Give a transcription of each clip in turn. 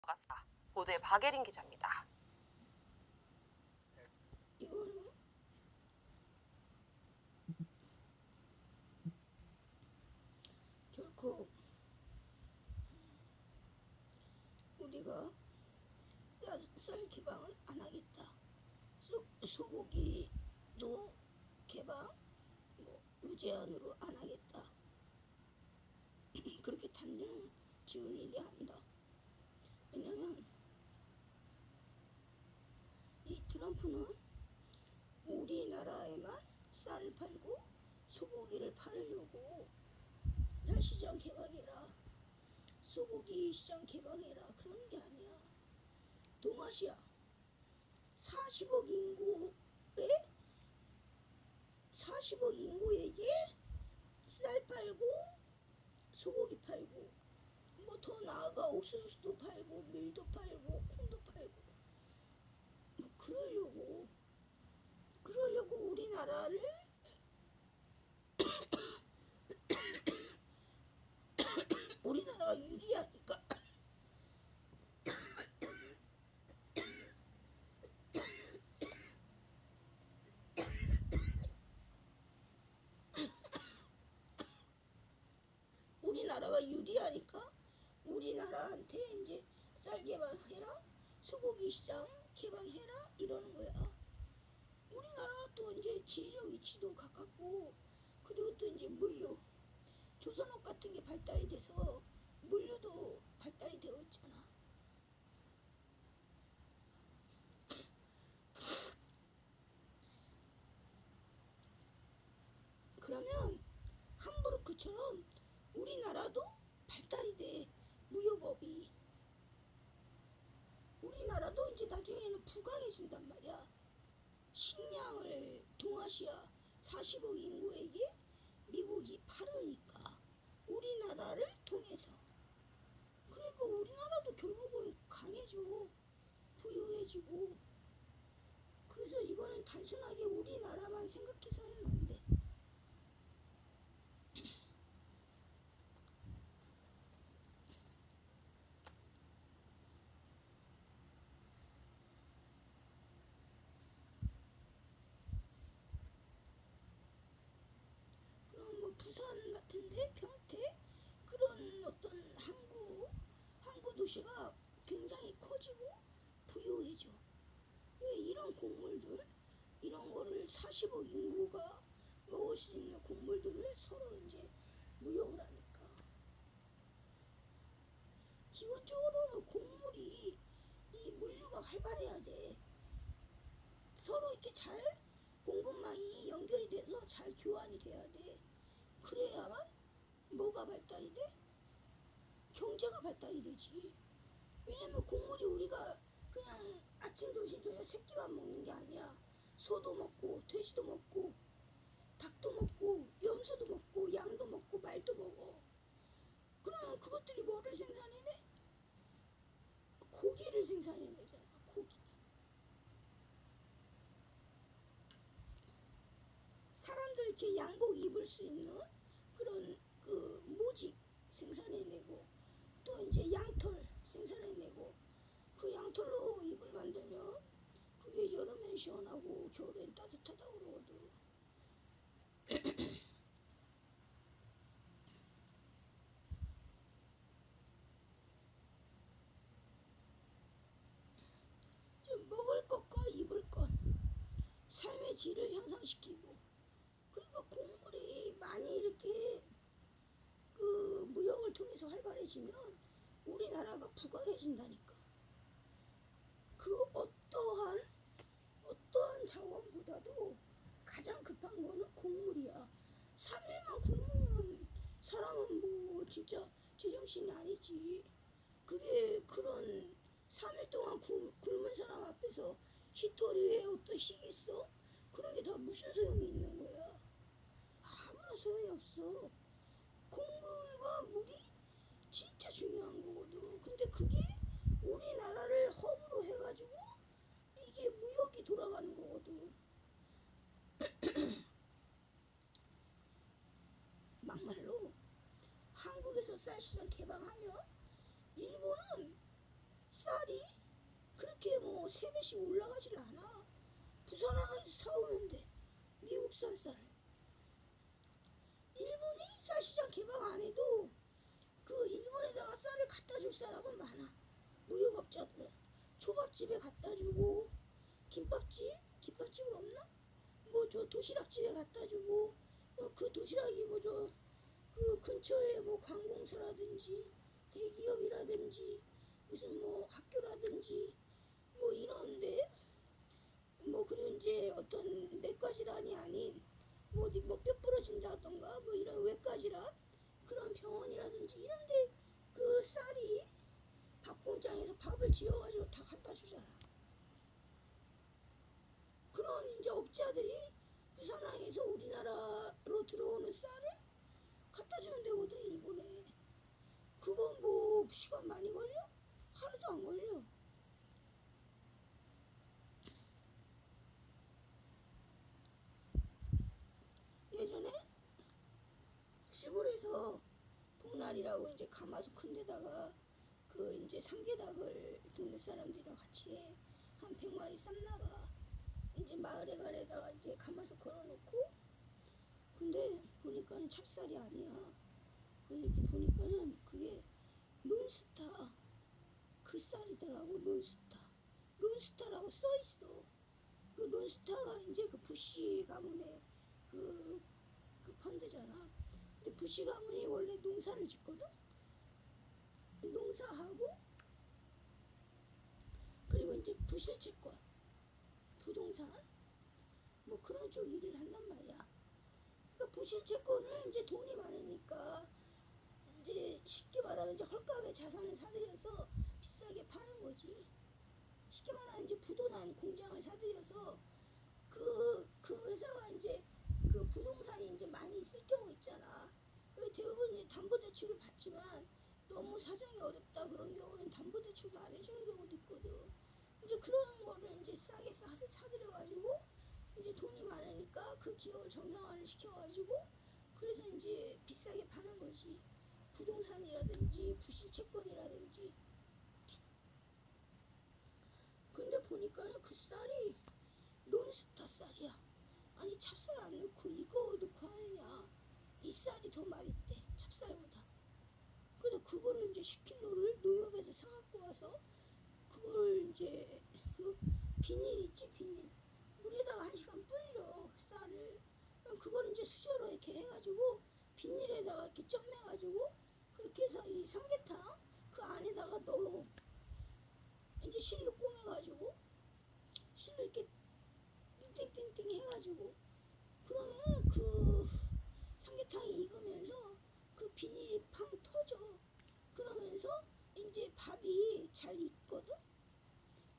갔습니다. 보도에 박예린 기자입니다. 이거는 결코 우리가 쌀 개방을 안 하겠다. 소고기도 개방 무제한으로 안 하겠다. 그렇게 단정 지을 일이 아니다. 왜냐면 이 트럼프는 우리나라에만 쌀을 팔고 소고기를 팔으려고 쌀 시장 개방해라, 소고기 시장 개방해라 그런 게 아니야. 동아시아 40억 인구에게 쌀 팔고 소고기 팔고 뭐 더 나아가 옥수수도 팔고 밀도 팔고 콩도 팔고 뭐 그러려고 우리나라를 우리나라가 유리하니까 우리나라한테 이제 쌀 개방해라, 소고기 시장 개방해라 이러는 거야. 우리나라 또 이제 지리적 위치도 가깝고 그리고 또 이제 물류, 조선업 같은 게 발달이 돼서 물류도 발달이 되어 있잖아. 그러면 함부르크처럼 우리나라도 발달이 돼. 무역업이 우리나라도 이제 나중에는 부강해진단 말이야. 식량을 동아시아 40억 인구에게 미국이 팔으니까 우리나라를 통해서. 그러니까 우리나라도 결국은 강해져, 부유해지고. 그래서 이거는 단순하게 우리나라만 생각해서는 안 돼. 그럼 뭐 부산 같은데 평택 그런 어떤 항구 도시가 굉장히 커지고 부유해져. 왜 이런 곡물들, 이런 거를 40억 인구가 먹을 수 있는 곡물들을 서로 이제 무역을 하니까. 기본적으로는 곡물이 이 물류가 활발해야 돼. 서로 이렇게 잘 공급망이 연결이 돼서 잘 교환이 돼야 돼. 그래야만 뭐가 발달이 돼? 경제가 발달이 되지. 왜냐면 곡물이 우리가 그냥 아침 점심 저녁 세 끼만 먹는 게 아니야. 소도 먹고 돼지도 먹고 닭도 먹고 염소도 먹고 양도 먹고 말도 먹어. 그러면 그것들이 뭐를 생산해내? 고기를 생산해내잖아. 고기. 사람들 이렇게 양복 입을 수 있는 그런 그 모직 생산해내고 또 이제 양털 생산해내고 그 양털로 입을 만들면 그게 여름엔 시원하고 겨울엔 따뜻하다고 그러거든. 먹을 것과 입을 것, 삶의 질을 향상시키고. 그러니까 곡물이 많이 이렇게 그 무역을 통해서 활발해지면 우리나라가 부강해진다니까. 그 어떠한 자원보다도 가장 급한 거는 곡물이야. 3일만 굶으면 사람은 뭐 진짜 제정신이 아니지. 그게 그런 3일 동안 굶은 사람 앞에서 히토리에 어떤 식이 있어? 그런 게 다 무슨 소용이 있는 거야? 아무런 소용이 없어. 곡물과 물이 진짜 중요한 거거든. 근데 그게 우리나라를 허브로 해가지고 이게 무역이 돌아가는 거거든. 막말로 한국에서 쌀 시장 개방하면 일본은 뭐 3배씩 올라가질 않아. 부산항에서 사오는데 미국산 쌀. 일본이 쌀시장 개방 안 해도 그 일본에다가 쌀을 갖다 줄 사람은 많아. 무역업자들은 초밥집에 갖다 주고, 김밥집은 없나? 뭐 저 도시락집에 갖다 주고, 그 도시락이 뭐 저 그 근처에 뭐 관공서라든지 대기업이라든지 무슨 뭐 학교라든지 뭐 이런데, 뭐 그리고 이제 어떤 내과질환이 아닌 뭐 어디 뭐 뼈 부러진다던가 뭐 이런 외과질환 그런 병원이라든지 이런데 그 쌀이 밥 공장에서 밥을 지어가지고 다 갖다 주잖아. 그런 이제 업자들이 부산항에서 우리나라로 들어오는 쌀을 갖다 주면 되거든, 일본에. 그건 뭐 시간 많이 걸려? 하루도 안 걸려. 예전에 시골에서 복날이라고 이제 가마솥 큰 데다가 그 이제 삼계닭을 동네 사람들이랑 같이 해. 한 100마리 쌌나봐. 이제 마을에 가래다가 이제 가마솥 걸어놓고, 근데 보니까는 찹쌀이 아니야. 그래서 이렇게 보니까는 그게 론스타 그 쌀이더라고. 론스타라고 써있어. 그 론스타가 이제 그 부시 가문의 그 펀드잖아. 근데 부시 가문이 원래 농사를 짓거든. 농사하고 그리고 이제 부실채권, 부동산 뭐 그런 쪽 일을 한단 말이야. 그러니까 부실채권을 이제 돈이 많으니까 이제 쉽게 말하면 이제 헐값에 자산을 사들여서 비싸게 파는 거지. 쉽게 말하면 이제 부도난 공장을 사들여서 그 회사가 이제 그 부동산이 이제 많이 있을 경우 있잖아. 대부분 이제 담보대출을 받지만 너무 사정이 어렵다 그런 경우는 담보대출도 안 해주는 경우도 있거든. 이제 그런 거를 이제 싸게 사들여가지고 이제 돈이 많으니까 그 기업을 정상화를 시켜가지고 그래서 이제 비싸게 파는 거지. 부동산이라든지 부실채권이라든지. 근데 보니까는 그 쌀이 론스타 쌀이야. 아니 찹쌀 안 넣고 이거 넣고 하느냐. 이 쌀이 더 맛있대, 찹쌀보다. 그래서 그거를 이제 10kg를 농협에서 사갖고 와서 그걸 이제 그 비닐 있지, 비닐. 물에다가 1시간 불려 쌀을. 그걸 이제 수저로 이렇게 해가지고 비닐에다가 이렇게 쪄매가지고 그렇게 해서 이 삼계탕 그 안에다가 넣어. 이제 실로 꼬매가지고 실로 이렇게 띵띵띵 해가지고 그러면 그 삼계탕이 익으면서 그 비닐이 팡 터져. 그러면서 이제 밥이 잘 익거든.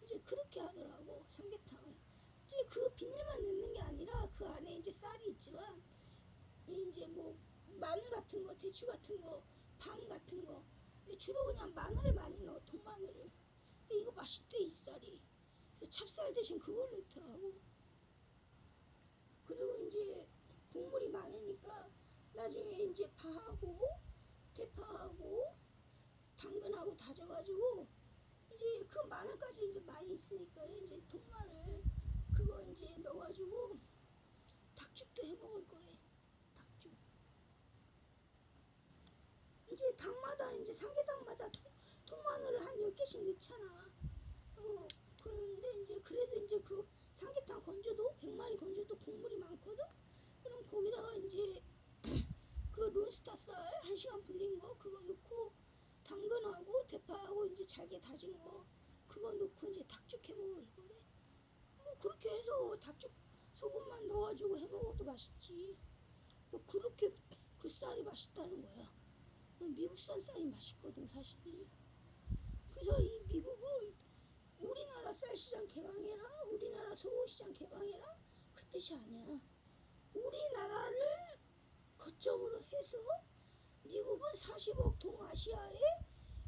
이제 그렇게 하더라고, 삼계탕을. 이제 그 비닐만 넣는 게 아니라 그 안에 이제 쌀이 있지만 이제 뭐 마늘 같은 거, 대추 같은 거, 방 같은 거. 주로 그냥 마늘을 많이 넣어, 통마늘을. 이거 맛있대, 이 쌀이. 찹쌀 대신 그걸 넣더라고. 그리고 이제 국물이 많으니까 나중에 이제 파하고 대파하고 당근하고 다져가지고 이제 그 마늘까지 이제 많이 있으니까 이제 통마늘 그거 이제 넣어가지고 닭죽도 해 먹을 거래. 닭죽. 이제 닭마다 이제 삼계탕마다 통마늘을 한 10개씩 넣잖아. 그런데 이제 그래도 이제 그 삼계탕 건져도 100마리 건져도 국물이 많거든. 그럼 거기다가 이제 그 론스타 쌀 1시간 불린 거 그거 넣고 당근하고 대파하고 이제 잘게 다진 거 그거 넣고 이제 닭죽 해 먹을 거래. 뭐 그렇게 해서 닭죽 소금만 넣어가지고 해 먹어도 맛있지. 뭐 그렇게 그 쌀이 맛있다는 거야. 미국산 쌀이 맛있거든, 사실. 그래서 이 미국은 우리나라 쌀시장 개방해라, 우리나라 소고기시장 개방해라 그 뜻이 아니야. 우리나라를 거점으로 해서 미국은 40억 동아시아에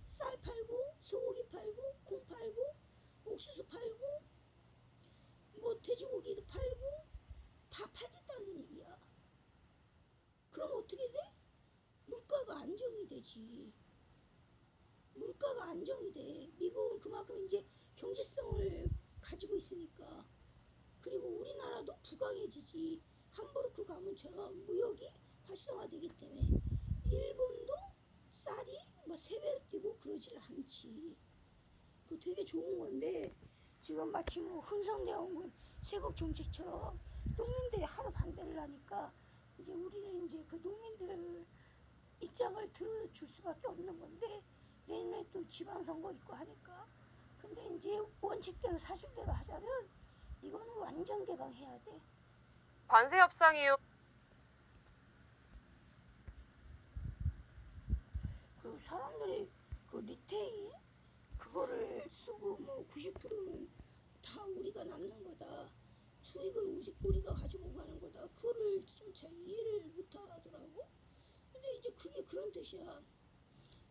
쌀 팔고 소고기 팔고 콩 팔고 옥수수 팔고 뭐 돼지고기도 팔고 다 팔겠다는 얘기야. 그럼 어떻게 돼? 물가가 안정이 되지. 물가가 안정이 돼. 미국은 그만큼 이제 경제성을 거지. 함부르크 가문처럼 무역이 활성화되기 때문에 일본도 쌀이 뭐 3배로 뛰고 그러질 않지. 그 되게 좋은 건데 지금 마치 뭐 흥성대원군 세국 정책처럼 농민들이 하도 반대를 하니까 이제 우리는 이제 그 농민들 입장을 들어줄 수밖에 없는 건데 내년에 또 지방선거 있고 하니까 근데 이제 원칙대로 사실대로 하자면 이거는 완전 개방해야 돼. 관세 협상 이후 그 사람들이 그 리테일 그거를 쓰고 뭐 90%는 다 우리가 남는 거다. 수익은 우리가 가지고 가는 거다. 그거를 좀 잘 이해를 못 하더라고. 근데 이제 그게 그런 뜻이야.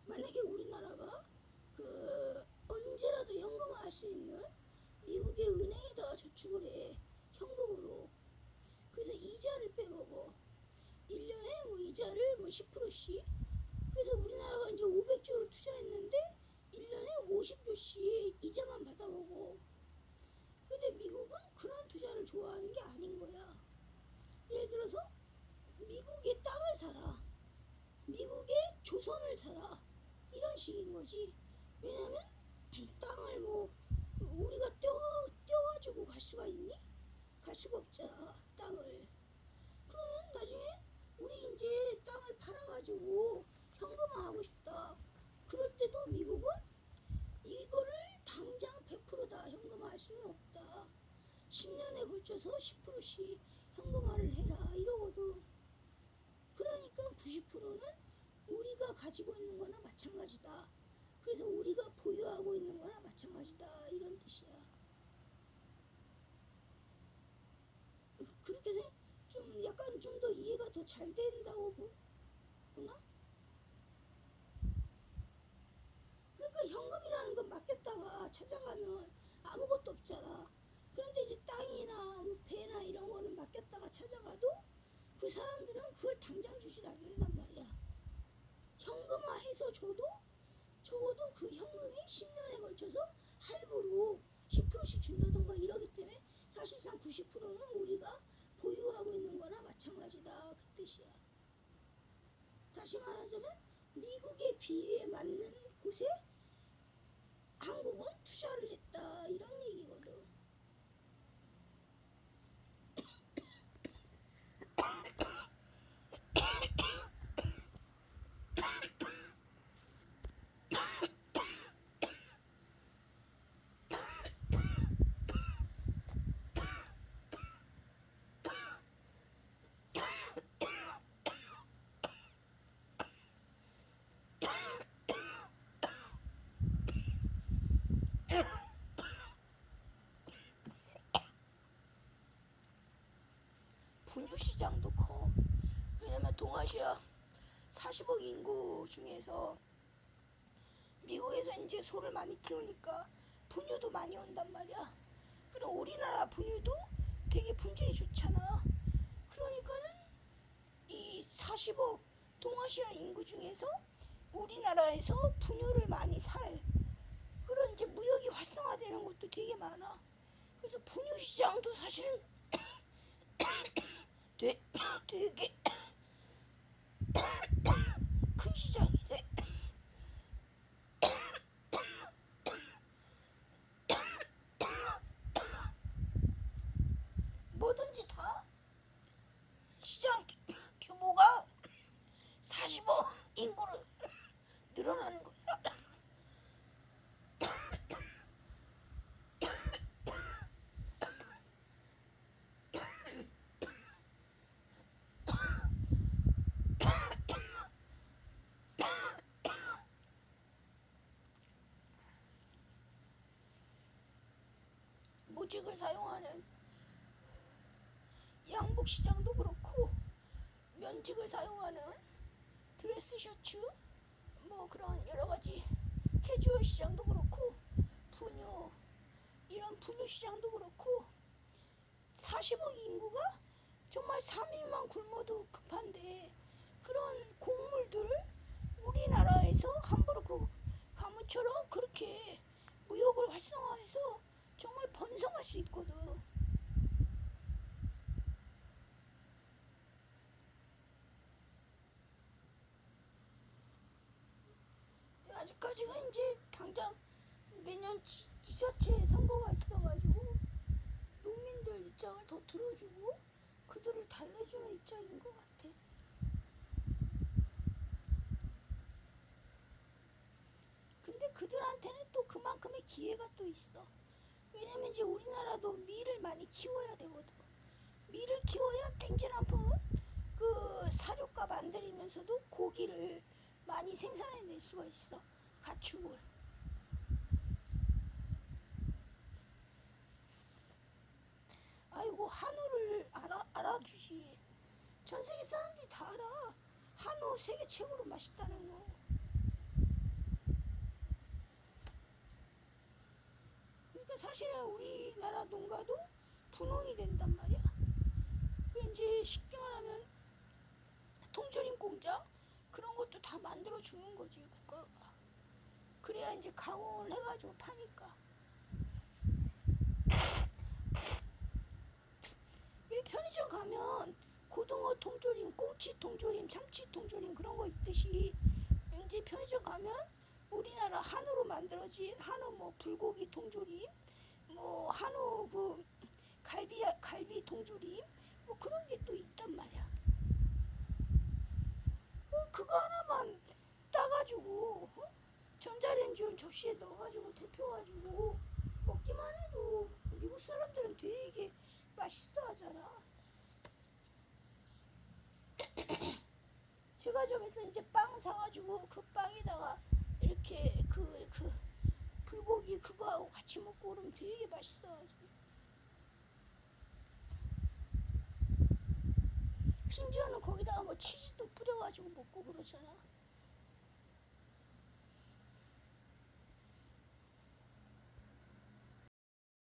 만약에 우리나라가 그 언제라도 현금화할 수 있는 미국의 은행에다가 저축을 해. 현금으로. 그래서 이자를 빼먹어. 1년에 뭐 이자를 뭐 10%씩. 그래서 우리나라가 이제 500조를 투자했는데 1년에 50조씩 이자만 받아먹어. 근데 미국은 그런 투자를 좋아하는 게 아닌 거야. 예를 들어서 미국의 땅을 사라. 미국의 조선을 사라. 이런 식인 거지. 왜냐면 땅을 뭐 우리가 떼어가지고 갈 수가 있니? 갈 수가 없잖아. 땅을. 그러면 나중에 우리 이제 땅을 팔아가지고 현금화하고 싶다. 그럴 때도 미국은 이거를 당장 100%다 현금화할 수는 없다. 10년에 걸쳐서 10%씩 현금화를 해라 이러거든. 그러니까 90%는 우리가 가지고 있는 거나 마찬가지다. 그래서 우리가 보유하고 있는 거나 마찬가지다 이런 뜻이야. 그렇게 해서 좀 약간 좀 더 이해가 더 잘 된다고 보구나. 그러니까 현금이라는 건 맡겼다가 찾아가면 아무것도 없잖아. 그런데 이제 땅이나 뭐 배나 이런 거는 맡겼다가 찾아가도 그 사람들은 그걸 당장 주질 않는단 말이야. 현금화해서 줘도 적어도 그 현금이 10년에 걸쳐서 할부로 10%씩 준다던가 이러기 때문에 사실상 90%는 우리가 보유하고 있는 거나 마찬가지다 그 뜻이야. 다시 말하자면 미국의 비위에 맞는 곳에 한국은 투자를 했다 이런 얘기거든. 분유 시장도 커. 왜냐면 동아시아 40억 인구 중에서 미국에서 이제 소를 많이 키우니까 분유도 많이 온단 말이야. 그리고 우리나라 분유도 되게 품질이 좋잖아. 그러니까는 이 40억 동아시아 인구 중에서 우리나라에서 분유를 많이 살 그런 이제 무역이 활성화되는 것도 되게 많아. 그래서 분유 시장도 사실은 되게 큰 시장이 돼. 뭐든지 다 시장 규모가 40억 인구를 늘어나는 거야. 모직을 사용하는 양복 시장도 그렇고 면직을 사용하는 드레스 셔츠 뭐 그런 여러 가지 캐주얼 시장도 그렇고 분유 이런 분유 시장도 그렇고 40억 인구가 정말 3일만 굶어도 급한데 그런 곡물들을 우리나라에서 함부르크 가문처럼 그렇게 무역을 활성화해서 정말 번성할 수 있거든. 지자체 선거가 있어가지고 농민들 입장을 더 들어주고 그들을 달래주는 입장인 것 같아. 근데 그들한테는 또 그만큼의 기회가 또 있어. 왜냐면 이제 우리나라도 밀을 많이 키워야 되거든. 밀을 키워야 땡지남풍 그 사료값 안 들이면서도 고기를 많이 생산해낼 수가 있어. 가축을. 아이고 한우를 알아주지. 전 세계 사람들이 다 알아. 한우 세계 최고로 맛있다는 거. 그러니까 사실은 우리나라 농가도 분홍이 된단 말이야. 이제 쉽게 말하면 통조림 공장 그런 것도 다 만들어 주는 거지 국가가. 그래야 이제 가공을 해가지고 파니까. 왜 편의점 가면 고등어 통조림, 꽁치 통조림, 참치 통조림 그런 거 있듯이 이제 편의점 가면 우리나라 한우로 만들어진 한우 뭐 불고기 통조림, 뭐 한우 그 갈비 통조림 뭐 그런 게 또 있단 말이야. 그거 하나만 따가지고 전자레인지 접시에 넣어가지고 데펴가지고 먹기만 해도 미국 사람들은 되게 맛있어 하잖아. 제과점에서 이제 빵 사가지고 그 빵에다가 이렇게 그 불고기 그거하고 같이 먹고 그러면 되게 맛있어 가지고. 심지어는 거기다가 뭐 치즈